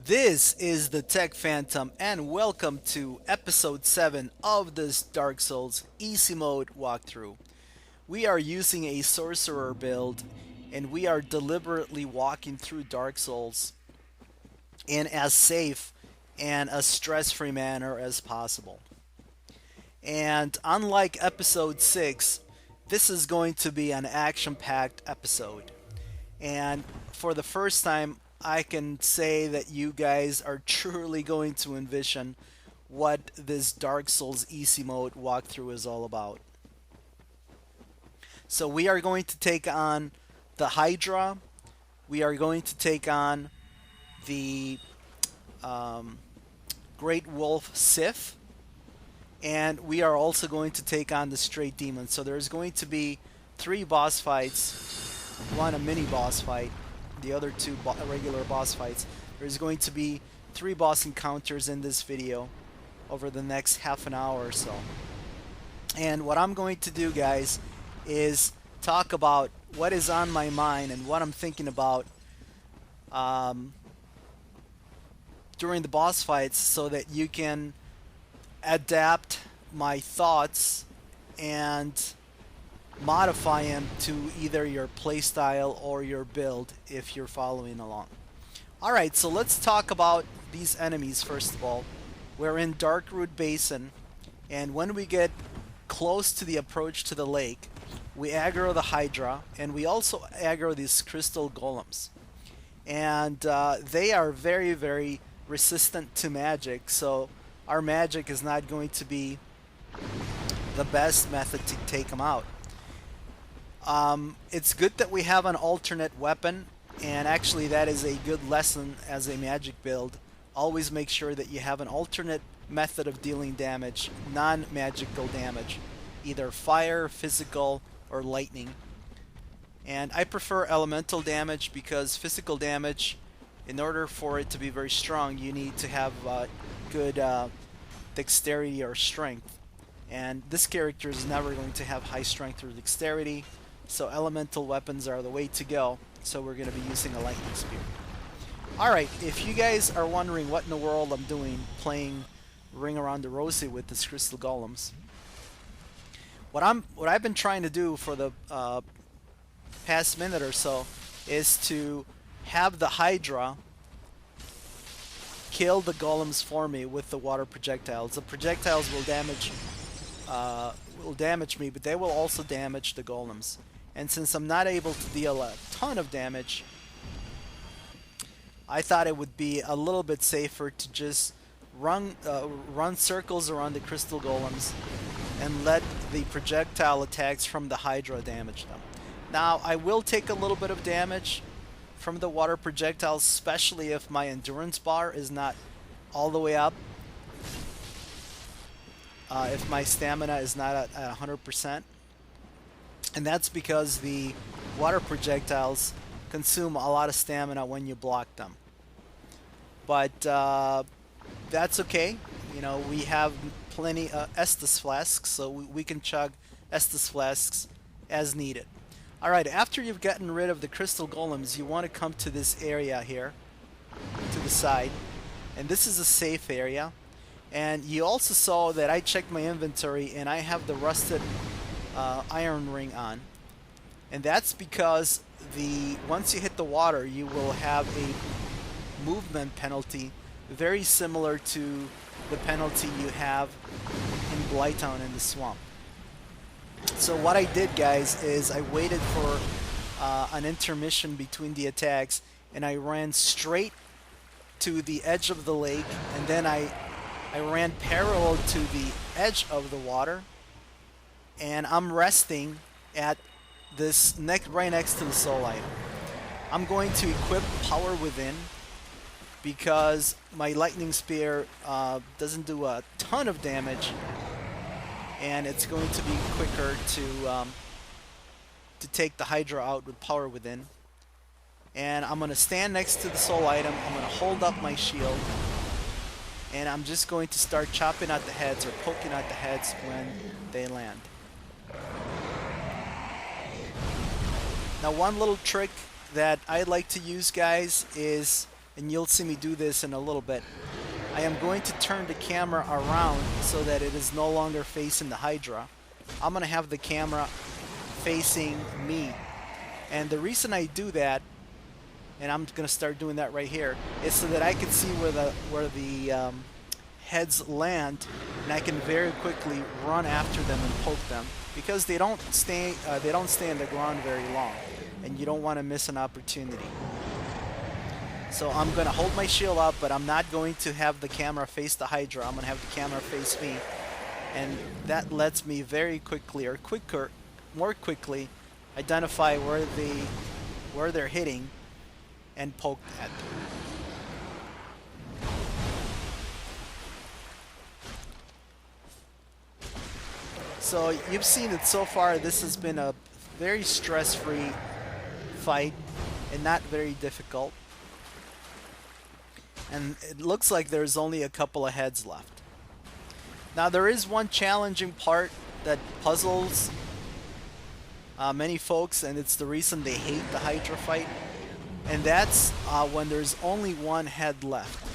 This is the Tech Phantom, and welcome to episode 7 of this Dark Souls Easy Mode walkthrough. We are using a sorcerer build, and we are deliberately walking through Dark Souls in as safe and as stress-free manner as possible. And unlike episode 6, this is going to be an action-packed episode. And for the first time, I can say that you guys are truly going to envision what this Dark Souls Easy Mode walkthrough is all about. So we are going to take on the Hydra. We are going to take on the um, Great Wolf Sith. And we are also going to take on the Straight Demon. So there's going to be 3 boss fights, one a mini boss fight, the other 2 regular boss fights. There's going to be 3 boss encounters in this video over the next half an hour or so. And what I'm going to do, guys, is talk about what is on my mind and what I'm thinking about during the boss fights so that you can adapt my thoughts and modify them to either your playstyle or your build if you're following along. Alright, so let's talk about these enemies first of all. We're in Darkroot Basin, and when we get close to the approach to the lake, we aggro the Hydra, and we also aggro these crystal golems. And they are very, very resistant to magic, so our magic is not going to be the best method to take them out. It's good that we have an alternate weapon, and actually that is a good lesson as a magic build. Always make sure that you have an alternate method of dealing damage, non-magical damage, either fire, physical, or lightning. And I prefer elemental damage because physical damage, in order for it to be very strong, you need to have good dexterity or strength. And this character is never going to have high strength or dexterity, so elemental weapons are the way to go. So we're going to be using a lightning spear. Alright, if you guys are wondering what in the world I'm doing playing Ring Around the Rosie with this crystal golems, what I've been trying to do for the past minute or so is to have the Hydra kill the golems for me with the water projectiles. The projectiles will damage me, but they will also damage the golems. And since I'm not able to deal a ton of damage, I thought it would be a little bit safer to just run circles around the crystal golems and let the projectile attacks from the Hydra damage them. Now, I will take a little bit of damage from the water projectiles, especially if my endurance bar is not all the way up. If my stamina is not at 100%. And that's because the water projectiles consume a lot of stamina when you block them. But that's okay. You know, we have plenty of Estus flasks, so we can chug Estus flasks as needed. Alright, after you've gotten rid of the crystal golems, you want to come to this area here, to the side. And this is a safe area. And you also saw that I checked my inventory and I have the rusted iron ring on. And that's because once you hit the water, you will have a movement penalty very similar to the penalty you have in Blighttown in the swamp. So what I did, guys, is I waited for an intermission between the attacks, and I ran straight to the edge of the lake, and then I ran parallel to the edge of the water, and I'm resting at this right next to the soul item. I'm going to equip Power Within because my lightning spear doesn't do a ton of damage, and it's going to be quicker to take the Hydra out with Power Within. And I'm going to stand next to the soul item, I'm going to hold up my shield, and I'm just going to start chopping at the heads or poking at the heads when they land. Now, one little trick that I like to use, guys, is and you'll see me do this in a little bit, I am going to turn the camera around so that it is no longer facing the Hydra. I'm going to have the camera facing me. And the reason I do that, and I'm going to start doing that right here, is so that I can see where the heads land, and I can very quickly run after them and poke them, because they don't stay in the ground very long, and you don't want to miss an opportunity. So I'm going to hold my shield up, but I'm not going to have the camera face the Hydra. I'm going to have the camera face me, and that lets me very quickly, or more quickly, identify where they're hitting and poke at them. So you've seen it so far. This has been a very stress-free fight and not very difficult. And it looks like there's only a couple of heads left. Now there is one challenging part that puzzles many folks, and it's the reason they hate the Hydra fight, and that's when there's only one head left.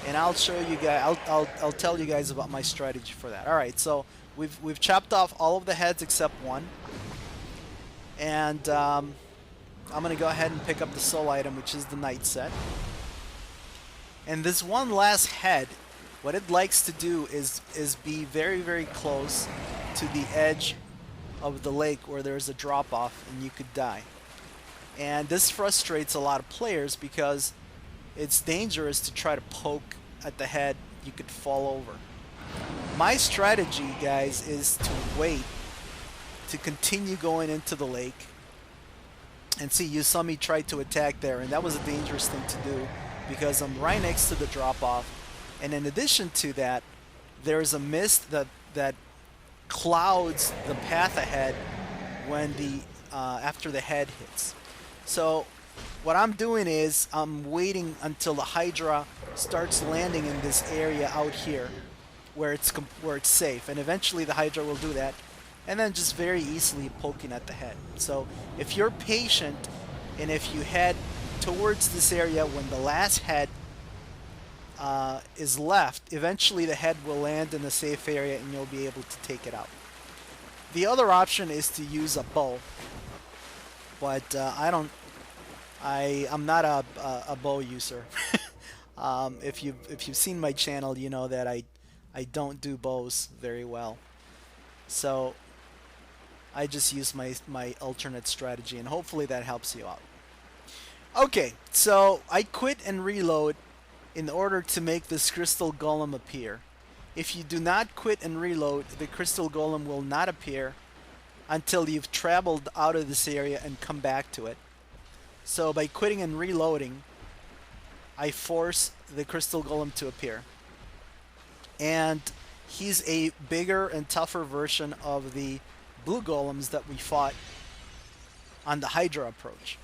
And I'll show you guys. I'll tell you guys about my strategy for that. All right, so we've chopped off all of the heads except one, and I'm gonna go ahead and pick up the soul item, which is the night set. And this one last head, what it likes to do is be very, very close to the edge of the lake where there's a drop off and you could die. And this frustrates a lot of players because it's dangerous to try to poke at the head. You could fall over. My strategy, guys, is to wait, to continue going into the lake. And see, you saw me try to attack there, and that was a dangerous thing to do because I'm right next to the drop off. And in addition to that, there's a mist that clouds the path ahead when after the head hits. So what I'm doing is I'm waiting until the Hydra starts landing in this area out here where it's safe, and eventually the Hydra will do that, and then just very easily poking at the head. So if you're patient and if you head towards this area when the last head is left, eventually the head will land in a safe area and you'll be able to take it out. The other option is to use a bow, but I'm not a bow user. If you've seen my channel, you know that I don't do bows very well. So I just use my alternate strategy, and hopefully that helps you out. Okay, so I quit and reload in order to make this crystal golem appear. If you do not quit and reload, the crystal golem will not appear until you've traveled out of this area and come back to it. So by quitting and reloading, I force the crystal golem to appear. And he's a bigger and tougher version of the blue golems that we fought on the Hydra approach.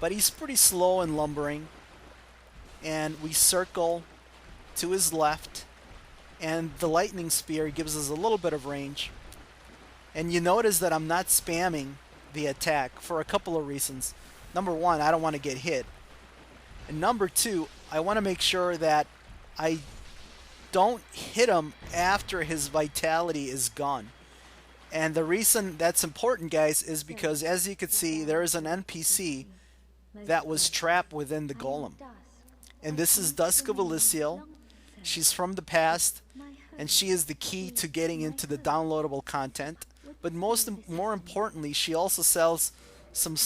But he's pretty slow and lumbering, and we circle to his left, and the lightning spear gives us a little bit of range. And you notice that I'm not spamming the attack for a couple of reasons. Number one, I don't want to get hit. And number two, I want to make sure that I don't hit him after his vitality is gone. And the reason that's important, guys, is because as you can see, there is an NPC that was trapped within the golem. And this is Dusk of Oolacile. She's from the past, and she is the key to getting into the downloadable content. But more importantly, she also sells some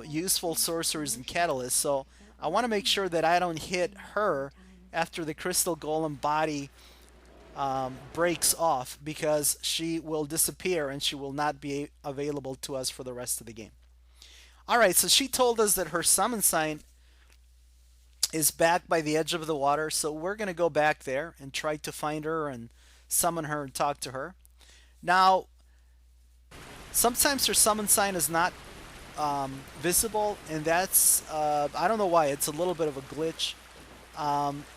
useful sorcerers and catalysts. So I want to make sure that I don't hit her after the crystal golem body breaks off, because she will disappear and she will not be available to us for the rest of the game. Alright, so she told us that her summon sign is back by the edge of the water, so we're going to go back there and try to find her and summon her and talk to her. Now, sometimes her summon sign is not visible, and that's, I don't know why, it's a little bit of a glitch.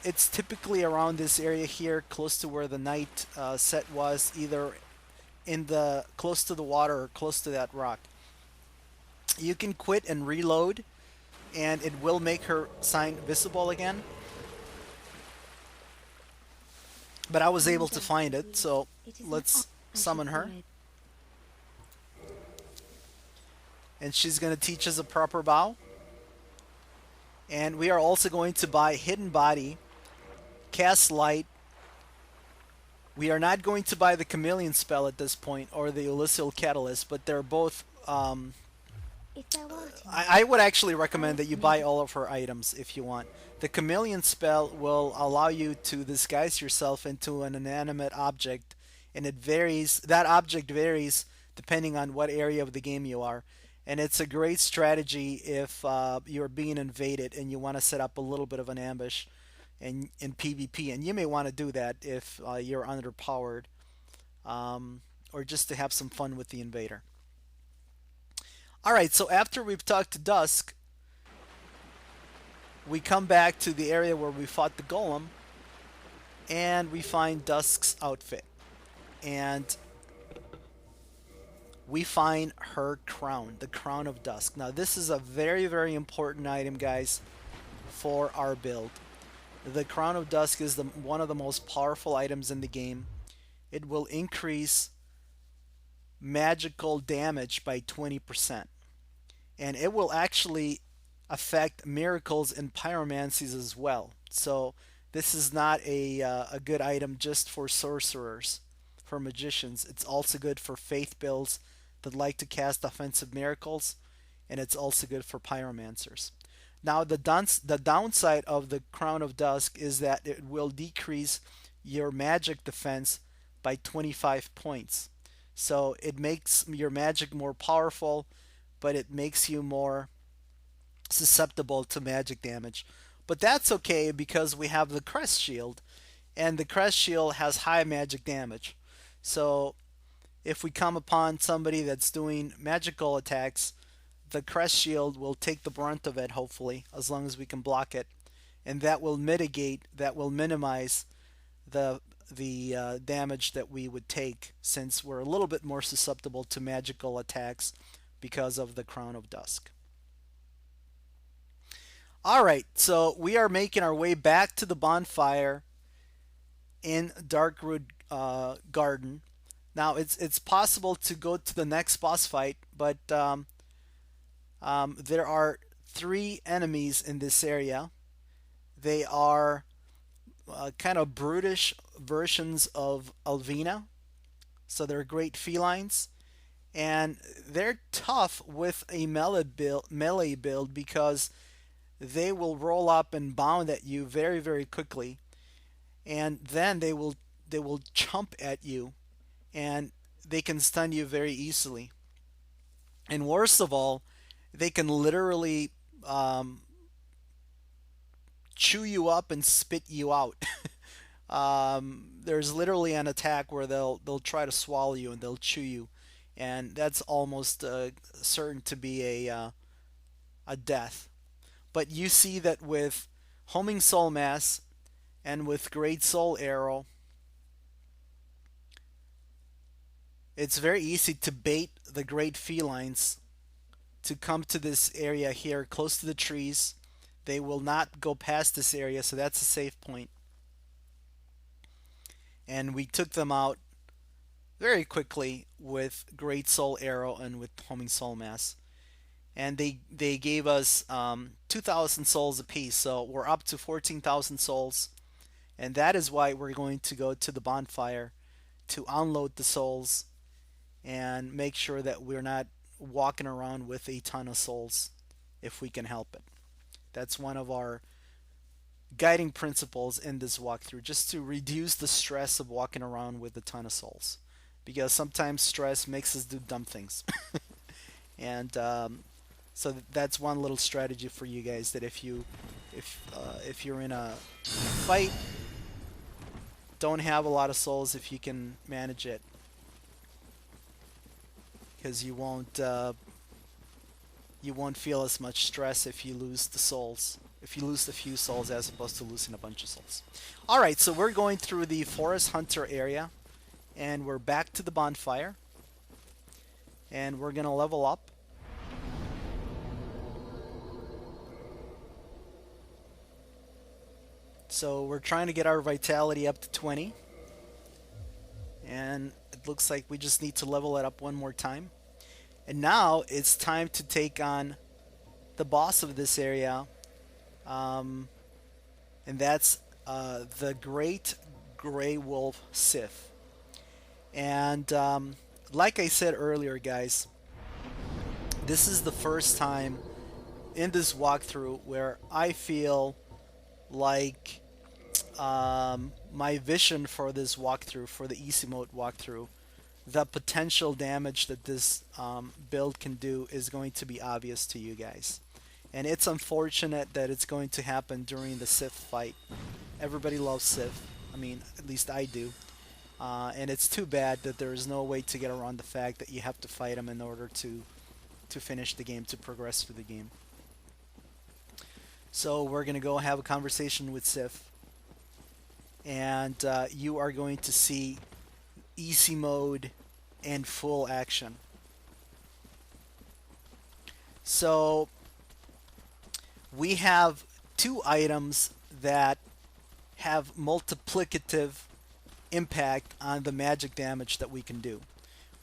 It's typically around this area here, close to where the night set was, either close to the water or close to that rock. You can quit and reload and it will make her sign visible again. But I was able to find it, so let's summon her. And she's going to teach us a proper bow. And we are also going to buy Hidden Body, Cast Light. We are not going to buy the Chameleon spell at this point, or the Oolacile Catalyst, but they're both... I would actually recommend that you buy all of her items if you want. The Chameleon spell will allow you to disguise yourself into an inanimate object, and it varies. That object varies depending on what area of the game you are. And it's a great strategy if you're being invaded and you want to set up a little bit of an ambush in PvP. And you may want to do that if you're underpowered, or just to have some fun with the invader. Alright, so after we've talked to Dusk, we come back to the area where we fought the Golem, and we find Dusk's outfit. And we find her crown, the Crown of Dusk. Now this is a very, very important item, guys, for our build. The Crown of Dusk is one of the most powerful items in the game. It will increase magical damage by 20%. And it will actually affect miracles and pyromancies as well. So this is not a good item just for sorcerers, for magicians. It's also good for faith builds that like to cast offensive miracles, and it's also good for pyromancers. Now the downside of the Crown of Dusk is that it will decrease your magic defense by 25 points. So it makes your magic more powerful, but it makes you more susceptible to magic damage. But that's okay because we have the Crest Shield, and the Crest Shield has high magic damage. So if we come upon somebody that's doing magical attacks, the Crest Shield will take the brunt of it, hopefully, as long as we can block it. And that will minimize the damage that we would take, since we're a little bit more susceptible to magical attacks because of the Crown of Dusk. Alright, so we are making our way back to the bonfire in Darkroot Garden. Now it's possible to go to the next boss fight, but there are 3 enemies in this area. They are kind of brutish versions of Alvina, so they're great felines. And they're tough with a melee build because they will roll up and bound at you very, very quickly, and then they will chomp at you, and they can stun you very easily. And worst of all, they can literally chew you up and spit you out. There's literally an attack where they'll try to swallow you and they'll chew you, and that's almost certain to be a death. But you see that with Homing Soul Mass and with Great Soul Arrow, it's very easy to bait the great felines to come to this area here close to the trees. They will not go past this area, so that's a safe point. And we took them out very quickly with Great Soul Arrow and with Homing Soul Mass. And they gave us 2,000 souls apiece, so we're up to 14,000 souls. And that is why we're going to go to the bonfire to unload the souls and make sure that we're not walking around with a ton of souls if we can help it. That's one of our guiding principles in this walkthrough, just to reduce the stress of walking around with a ton of souls, because sometimes stress makes us do dumb things. And so that's one little strategy for you guys, that if you're in a fight, don't have a lot of souls if you can manage it, because you won't feel as much stress if you lose the souls. If you lose a few souls as opposed to losing a bunch of souls. Alright, so we're going through the Forest Hunter area, and we're back to the bonfire, and we're gonna level up. So we're trying to get our vitality up to 20. And it looks like we just need to level it up one more time. And now it's time to take on the boss of this area. Um, and that's the Great Grey Wolf Sith. And like I said earlier, guys, this is the first time in this walkthrough where I feel like my vision for this walkthrough, for the easy mode walkthrough, the potential damage that this build can do is going to be obvious to you guys. And it's unfortunate that it's going to happen during the Sith fight. Everybody loves Sith. I mean, at least I do. And it's too bad that there is no way to get around the fact that you have to fight them in order to finish the game, to progress through the game. So we're going to go have a conversation with Sith. And you are going to see easy mode and full action. So we have two items that have multiplicative impact on the magic damage that we can do.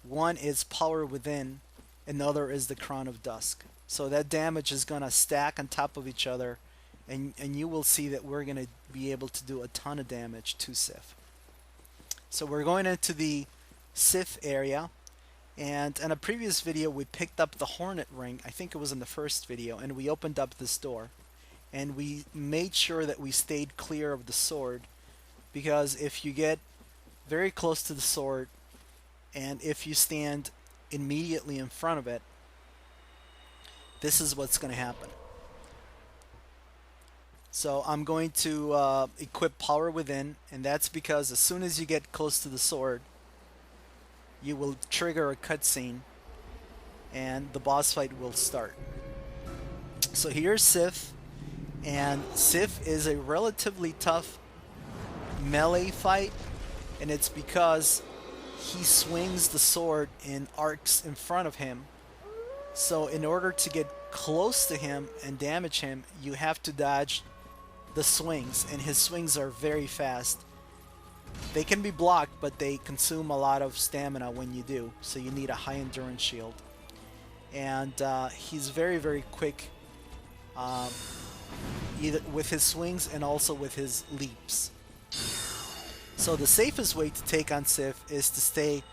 One is Power Within, another is the Crown of Dusk. So that damage is going to stack on top of each other, and you will see that we're going to be able to do a ton of damage to Sith. So we're going into the Sith area, and in a previous video we picked up the Hornet Ring. I think it was in the first video, and we opened up this door. And we made sure that we stayed clear of the sword, because if you get very close to the sword and if you stand immediately in front of it, this is what's going to happen. So I'm going to equip Power Within, and that's because as soon as you get close to the sword, you will trigger a cutscene and the boss fight will start. So here's Sith, and Sith is a relatively tough melee fight, and it's because he swings the sword in arcs in front of him. So in order to get close to him and damage him, you have to dodge the swings, and his swings are very fast. They can be blocked, but they consume a lot of stamina when you do, so you need a high endurance shield. And he's very, very quick, either with his swings and also with his leaps. So the safest way to take on Sith is to stay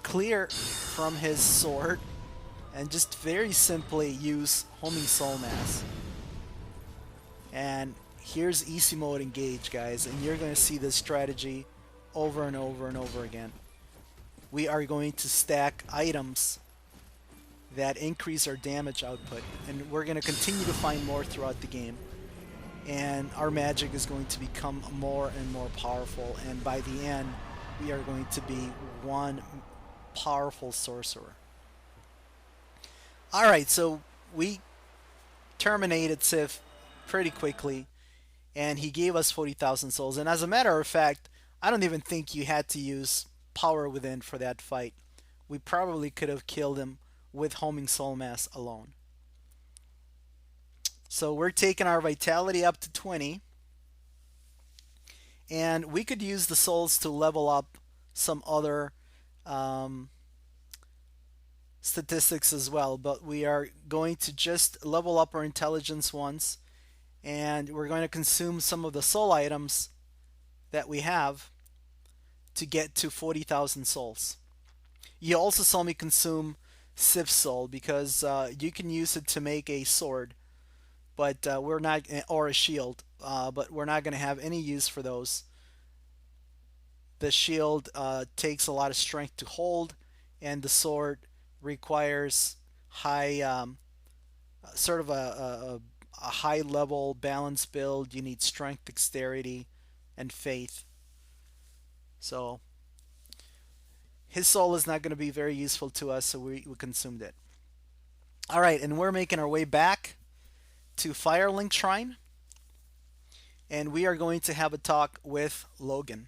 clear from his sword and just very simply use Homing Soul Mass. And here's easy mode engage, guys, and you're going to see this strategy over and over and over again. We are going to stack items that increase our damage output, and we're going to continue to find more throughout the game, and our magic is going to become more and more powerful, and by the end we are going to be one powerful sorcerer. Alright, so we terminated Sith pretty quickly, and he gave us 40,000 souls, and as a matter of fact, I don't even think you had to use Power Within for that fight. We probably could have killed him with Homing Soul Mass alone. So we're taking our vitality up to 20, and we could use the souls to level up some other statistics as well, but we are going to just level up our intelligence once, and we're going to consume some of the soul items that we have to get to 40,000 souls. You also saw me consume Sith Soul because you can use it to make a sword, but we're not, or a shield, but we're not going to have any use for those. The shield takes a lot of strength to hold, and the sword requires high, sort of a high level balance build. You need strength, dexterity, and faith. So his soul is not going to be very useful to us, so we consumed it. Alright, and we're making our way back to Firelink Shrine, and we are going to have a talk with Logan.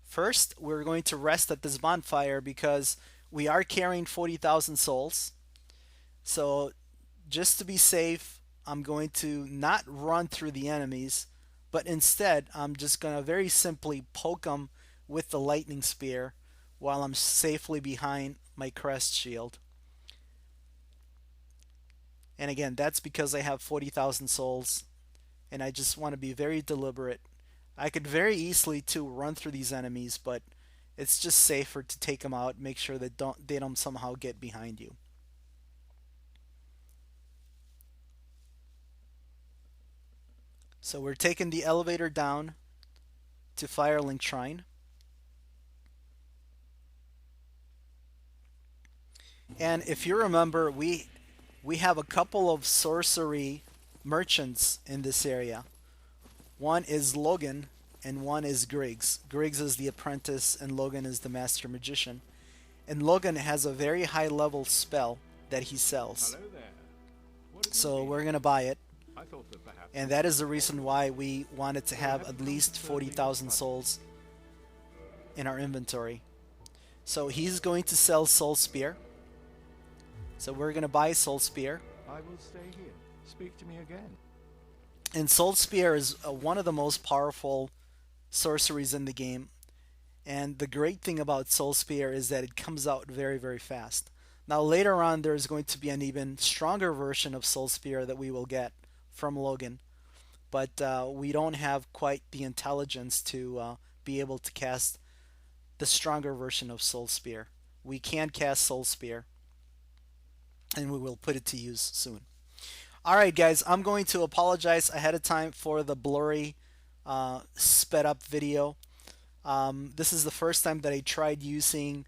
First, we're going to rest at this bonfire because we are carrying 40,000 souls. So just to be safe, I'm going to not run through the enemies, But instead, I'm just going to very simply poke them with the lightning spear while I'm safely behind my crest shield. And again, that's because I have 40,000 souls, and I just want to be very deliberate. I could very easily too run through these enemies, but it's just safer to take them out, make sure that they don't somehow get behind you. So we're taking the elevator down to Firelink Shrine. And if you remember, we have a couple of sorcery merchants in this area. One is Logan and one is Griggs. Griggs is the apprentice and Logan is the master magician. And Logan has a very high level spell that he sells. Hello there. What So we're going to buy it. And that is the reason why we wanted to have at least 40,000 souls in our inventory. So he's going to sell Soul Spear. So we're going to buy Soul Spear. I will stay here. Speak to me again. And Soul Spear is one of the most powerful sorceries in the game. And the great thing about Soul Spear is that it comes out very, very fast. Now later on there's going to be an even stronger version of Soul Spear that we will get from Logan. But we don't have quite the intelligence to be able to cast the stronger version of Soul Spear. We can cast Soul Spear, and we will put it to use soon. Alright guys, I'm going to apologize ahead of time for the blurry sped up video. This is the first time that I tried using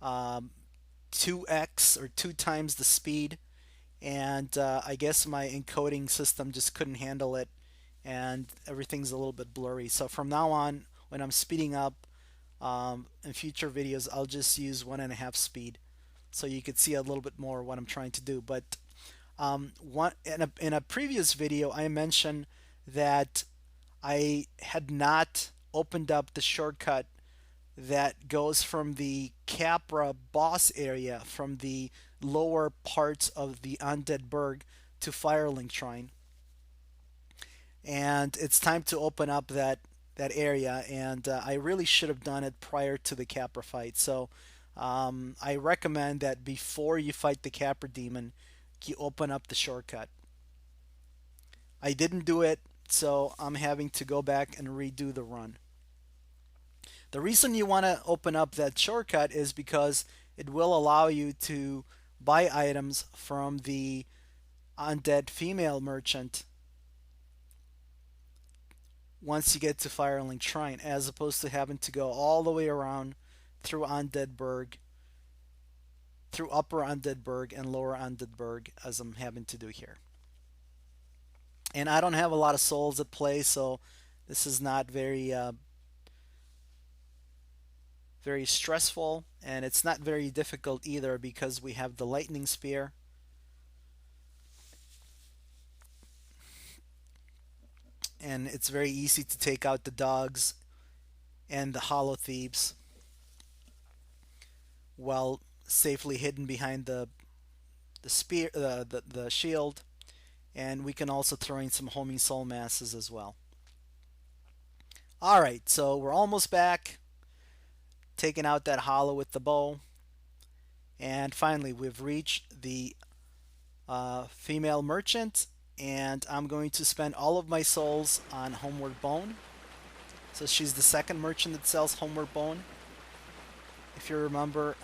2x or 2 times the speed, and I guess my encoding system just couldn't handle it, and everything's a little bit blurry. So from now on, when I'm speeding up in future videos, I'll just use 1.5 speed, so you could see a little bit more what I'm trying to do. But in a previous video, I mentioned that I had not opened up the shortcut that goes from the Capra boss area, from the lower parts of the Undead Burg to Firelink Shrine. And it's time to open up that area, and I really should have done it prior to the Capra fight. So I recommend that before you fight the Capra demon, you open up the shortcut. I didn't do it, so I'm having to go back and redo the run. The reason you want to open up that shortcut is because it will allow you to buy items from the undead female merchant once you get to Firelink Shrine, as opposed to having to go all the way around through Undead Burg, through Upper Undead Burg and Lower Undead Burg, as I'm having to do here. And I don't have a lot of souls at play, so this is not very very stressful, and it's not very difficult either because we have the lightning spear. And it's very easy to take out the dogs and the hollow thieves while safely hidden behind the spear, the shield. And we can also throw in some homing soul masses as well. Alright, so we're almost back. Taking out that hollow with the bow. And finally, we've reached the female merchant, and I'm going to spend all of my souls on Homeward Bone. So she's the second merchant that sells Homeward Bone. If you remember,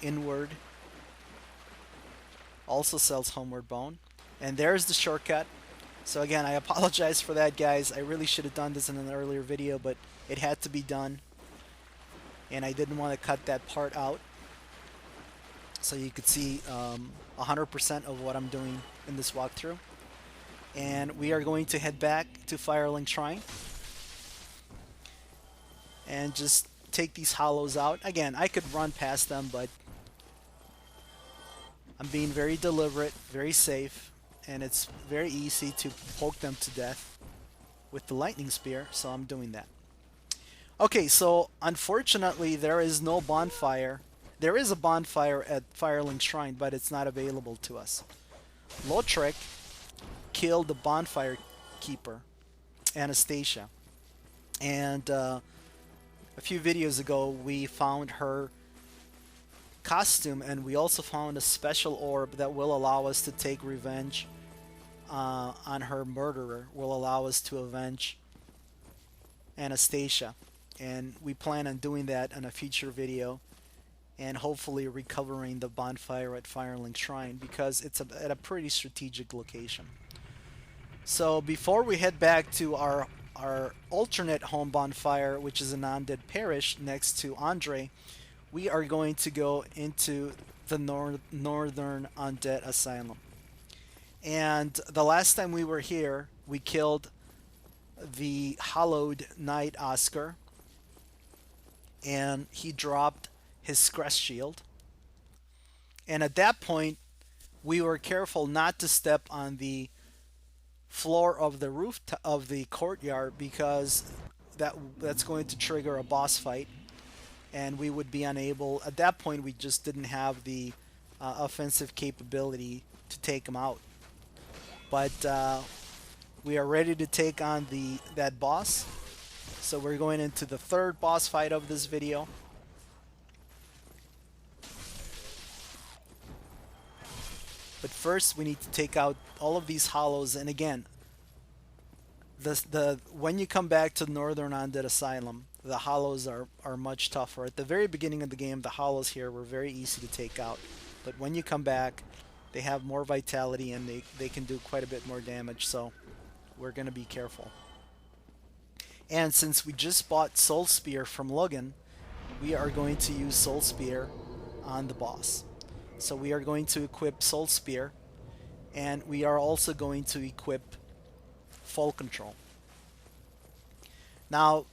Inward also sells Homeward Bone. And there's the shortcut. So again, I apologize for that, guys. I really should have done this in an earlier video, but it had to be done. And I didn't want to cut that part out. So you could see 100% of what I'm doing in this walkthrough. And we are going to head back to Firelink Shrine. And just take these hollows out. Again, I could run past them, but I'm being very deliberate, very safe. And it's very easy to poke them to death with the lightning spear, so I'm doing that. Okay, so unfortunately there is no bonfire. There is a bonfire at Firelink Shrine, but it's not available to us. Lothric killed the bonfire keeper, Anastasia. And a few videos ago, we found her costume, and we also found a special orb that will allow us to take revenge on her murderer, will allow us to avenge Anastasia. And we plan on doing that in a future video, and hopefully recovering the bonfire at Firelink Shrine, because it's at a pretty strategic location. So before we head back to our alternate home bonfire, which is an undead parish next to Andre, we are going to go into the northern undead asylum. And the last time we were here, we killed the Hallowed Knight Oscar, and he dropped his crest shield. And at that point, we were careful not to step on the floor of the roof of the courtyard, because that's going to trigger a boss fight, and we would be unable. At that point, we just didn't have the offensive capability to take him out. But we are ready to take on that boss. So we're going into the third boss fight of this video. But first, we need to take out all of these hollows. And again, when you come back to Northern Undead Asylum, the hollows are much tougher. At the very beginning of the game, the hollows here were very easy to take out. But when you come back, they have more vitality, and they can do quite a bit more damage. So we're going to be careful. And since we just bought Soul Spear from Logan, we are going to use Soul Spear on the boss. So we are going to equip Soul Spear, and we are also going to equip Fall Control. Now,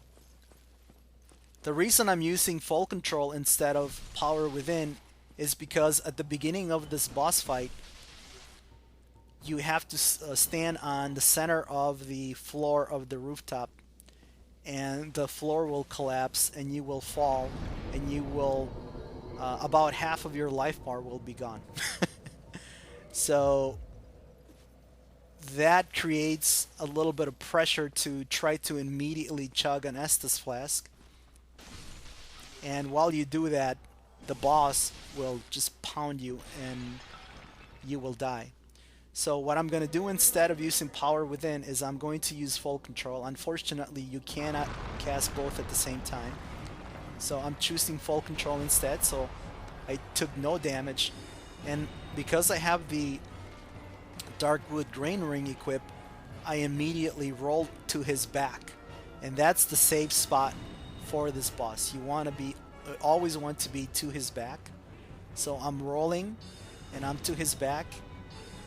the reason I'm using Fall Control instead of Power Within is because at the beginning of this boss fight, you have to stand on the center of the floor of the rooftop, and the floor will collapse, and you will fall, and you will about half of your life bar will be gone. So that creates a little bit of pressure to try to immediately chug an Estus flask. And while you do that, the boss will just pound you and you will die. So what I'm going to do instead of using Power Within is I'm going to use Full Control. Unfortunately, you cannot cast both at the same time. So I'm choosing Full Control instead, so I took no damage. And because I have the Darkwood Grain Ring equipped, I immediately rolled to his back. And that's the safe spot for this boss. You want to be, always want to be to his back. So I'm rolling, and I'm to his back.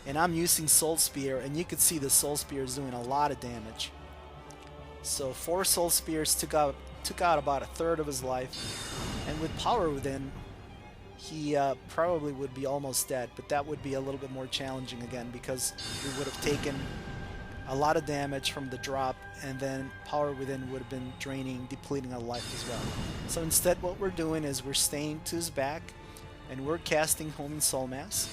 And I'm using Soul Spear, and you can see the Soul Spear is doing a lot of damage. So 4 Soul Spears took out about a third of his life, and with Power Within, he probably would be almost dead, but that would be a little bit more challenging again, because we would have taken a lot of damage from the drop, and then Power Within would have been depleting our life as well. So instead, what we're doing is we're staying to his back, and we're casting Homing Soul Mass.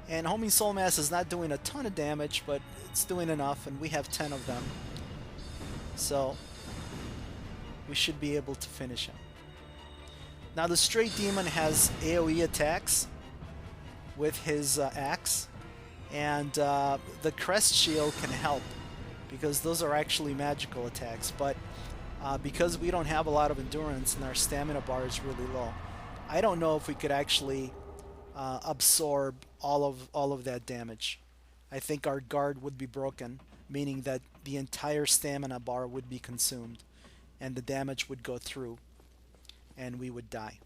And Homing Soul Mass is not doing a ton of damage, but it's doing enough, and we have 10 of them. So we should be able to finish him. Now the Straight Demon has AoE attacks with his axe, and the Crest Shield can help, because those are actually magical attacks. But because we don't have a lot of endurance and our stamina bar is really low, I don't know if we could actually absorb all of that damage. I think our guard would be broken, meaning that the entire stamina bar would be consumed, and the damage would go through, and we would die.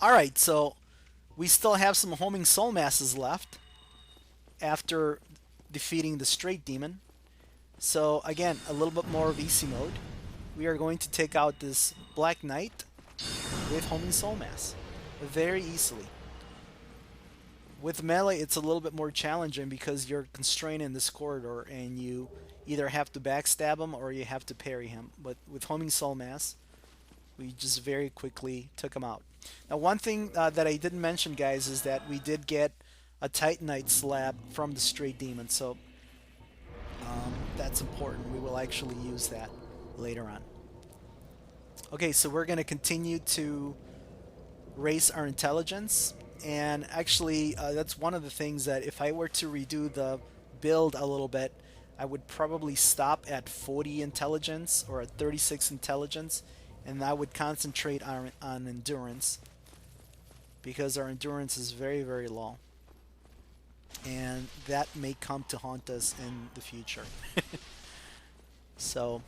Alright, so we still have some Homing Soul Masses left after defeating the Straight Demon. So again, a little bit more of easy mode. We are going to take out this Black Knight with Homing Soul Mass very easily. With melee, it's a little bit more challenging because you're constrained in this corridor, and you either have to backstab him or you have to parry him. But with Homing Soul Mass, we just very quickly took him out. Now, one thing that I didn't mention, guys, is that we did get a Titanite slab from the Straight Demon. So that's important. We will actually use that later on. Okay, so we're going to continue to raise our intelligence, and actually that's one of the things that if I were to redo the build a little bit, I would probably stop at 40 intelligence or at 36 intelligence, and I would concentrate on endurance, because our endurance is very, very low, and that may come to haunt us in the future. So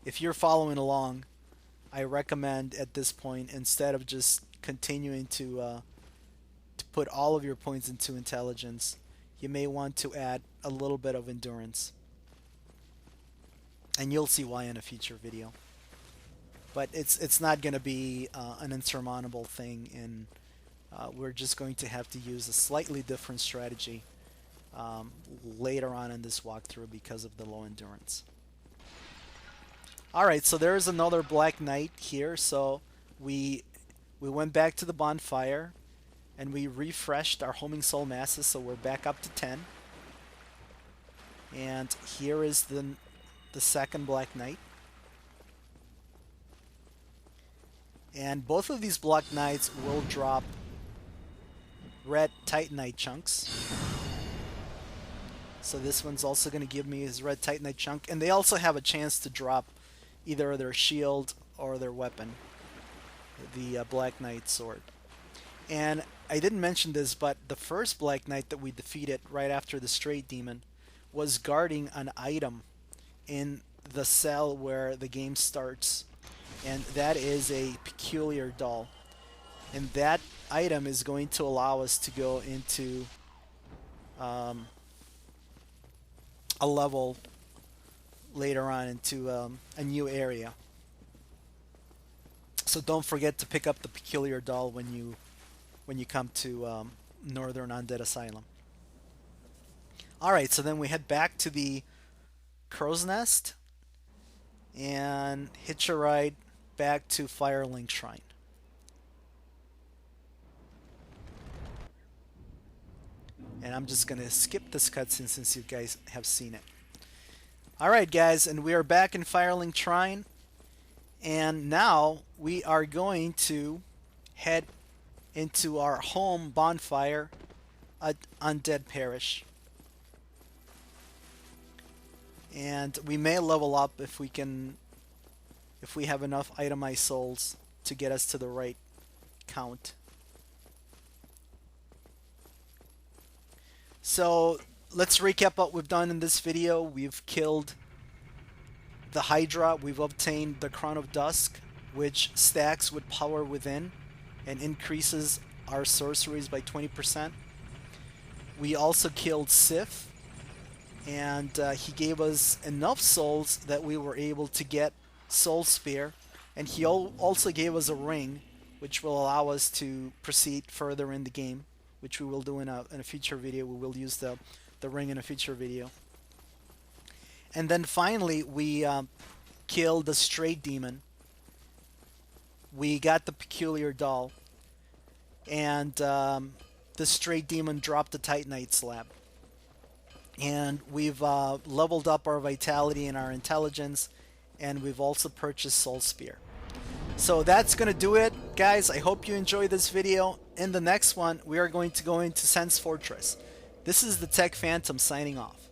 if you're following along, I recommend at this point, instead of just continuing to put all of your points into intelligence, you may want to add a little bit of endurance. And you'll see why in a future video. But it's not going to be an insurmountable thing, and we're just going to have to use a slightly different strategy later on in this walkthrough because of the low endurance. Alright, so there is another Black Knight here. So we went back to the bonfire and we refreshed our homing soul masses, so we're back up to 10. And here is the second Black Knight. And both of these Black Knights will drop red Titanite chunks. So this one's also going to give me his red Titanite chunk, and they also have a chance to drop either their shield or their weapon, the Black Knight sword. And I didn't mention this, but the first Black Knight that we defeated right after the Straight Demon was guarding an item in the cell where the game starts, and that is a peculiar doll. And that item is going to allow us to go into a level later on, into a new area. So don't forget to pick up the peculiar doll when you come to Northern Undead Asylum. Alright, so then we head back to the Crow's Nest and hitch a ride back to Firelink Shrine. And I'm just going to skip this cutscene since you guys have seen it. Alright guys, and we are back in Firelink Shrine, and now we are going to head into our home bonfire at Undead Parish. And we may level up if we have enough itemized souls to get us to the right count. So let's recap what we've done in this video. We've killed the Hydra. We've obtained the Crown of Dusk, which stacks with power within and increases our sorceries by 20%. We also killed Sif, and he gave us enough souls that we were able to get Soul Spear, and he also gave us a ring, which will allow us to proceed further in the game, which we will do in a future video. We will use the ring in a future video. And then finally we killed the Straight Demon. We got the peculiar doll, and the Straight Demon dropped the Titanite slab. And we've leveled up our vitality and our intelligence, and we've also purchased Soul Spear. So that's going to do it, guys. I hope you enjoyed this video. In the next one, we are going to go into Sense Fortress. This is the Tech Phantom signing off.